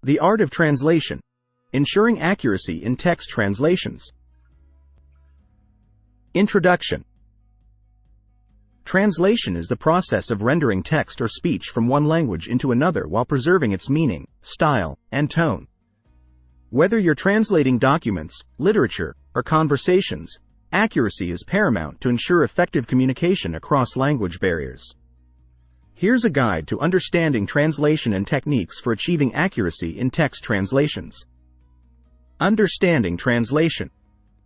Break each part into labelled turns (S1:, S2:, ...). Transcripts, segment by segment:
S1: The art of translation. Ensuring accuracy in text translations. Introduction. Translation is the process of rendering text or speech from one language into another while preserving its meaning, style, and tone. Whether you're translating documents, literature, or conversations, accuracy is paramount to ensure effective communication across language barriers. Here's a guide to understanding translation and techniques for achieving accuracy in text translations. Understanding translation.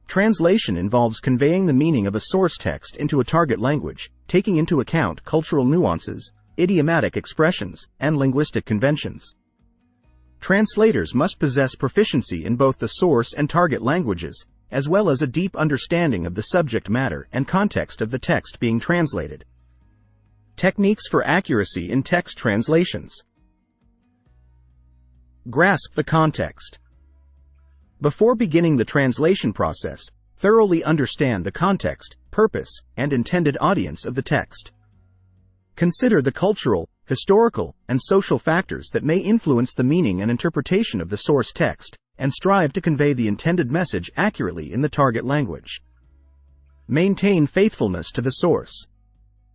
S1: Translation involves conveying the meaning of a source text into a target language, taking into account cultural nuances, idiomatic expressions, and linguistic conventions. Translators must possess proficiency in both the source and target languages, as well as a deep understanding of the subject matter and context of the text being translated. Techniques for accuracy in text translations. Grasp the context. Before beginning the translation process, thoroughly understand the context, purpose, and intended audience of the text. Consider the cultural, historical, and social factors that may influence the meaning and interpretation of the source text, and strive to convey the intended message accurately in the target language. Maintain faithfulness to the source.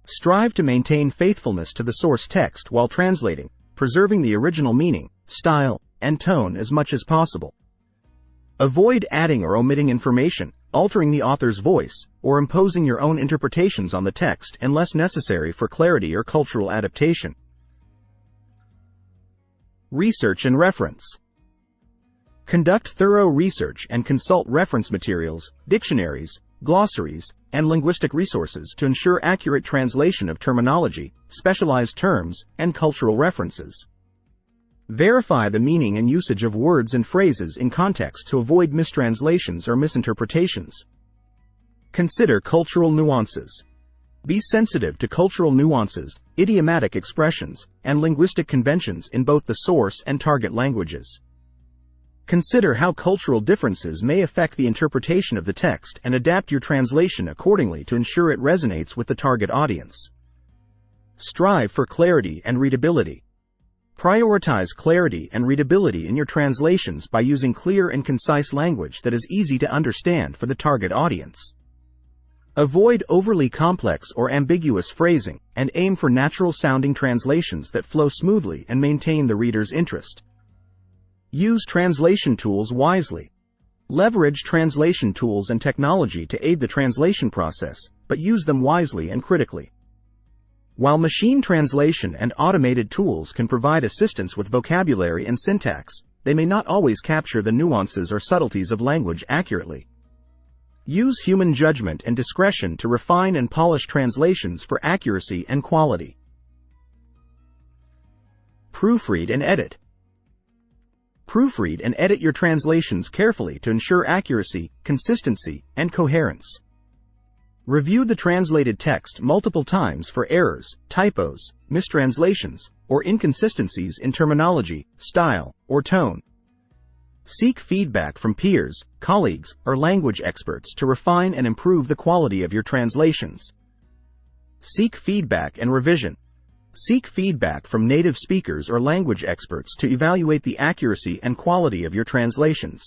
S1: Strive to maintain faithfulness to the source text while translating, preserving the original meaning, style, and tone as much as possible. Avoid adding or omitting information, altering the author's voice, or imposing your own interpretations on the text unless necessary for clarity or cultural adaptation. Research and reference. Conduct thorough research and consult reference materials, dictionaries, glossaries, and linguistic resources to ensure accurate translation of terminology, specialized terms, and cultural references. Verify the meaning and usage of words and phrases in context to avoid mistranslations or misinterpretations. Consider cultural nuances. Be sensitive to cultural nuances, idiomatic expressions, and linguistic conventions in both the source and target languages. Consider how cultural differences may affect the interpretation of the text and adapt your translation accordingly to ensure it resonates with the target audience. Strive for clarity and readability. Prioritize clarity and readability in your translations by using clear and concise language that is easy to understand for the target audience. Avoid overly complex or ambiguous phrasing, and aim for natural-sounding translations that flow smoothly and maintain the reader's interest. Use translation tools wisely. Leverage translation tools and technology to aid the translation process, but use them wisely and critically. While machine translation and automated tools can provide assistance with vocabulary and syntax, they may not always capture the nuances or subtleties of language accurately. Use human judgment and discretion to refine and polish translations for accuracy and quality. Proofread and edit. Proofread and edit your translations carefully to ensure accuracy, consistency, and coherence. Review the translated text multiple times for errors, typos, mistranslations, or inconsistencies in terminology, style, or tone. Seek feedback from peers, colleagues, or language experts to refine and improve the quality of your translations. Seek feedback and revision. Seek feedback from native speakers or language experts to evaluate the accuracy and quality of your translations.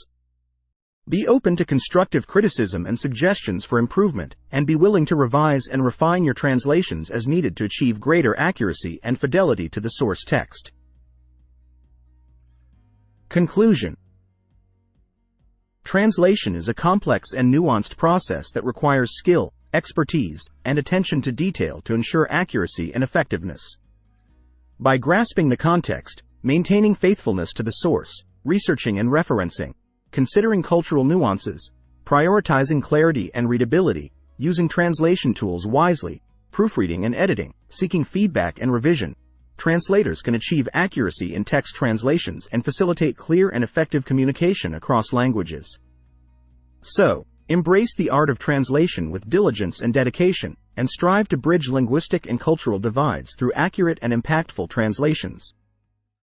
S1: Be open to constructive criticism and suggestions for improvement, and be willing to revise and refine your translations as needed to achieve greater accuracy and fidelity to the source text. Conclusion. Translation is a complex and nuanced process that requires skill, expertise, and attention to detail to ensure accuracy and effectiveness. By grasping the context, maintaining faithfulness to the source, researching and referencing, considering cultural nuances, prioritizing clarity and readability, using translation tools wisely, proofreading and editing, seeking feedback and revision, translators can achieve accuracy in text translations and facilitate clear and effective communication across languages. So, embrace the art of translation with diligence and dedication, and strive to bridge linguistic and cultural divides through accurate and impactful translations.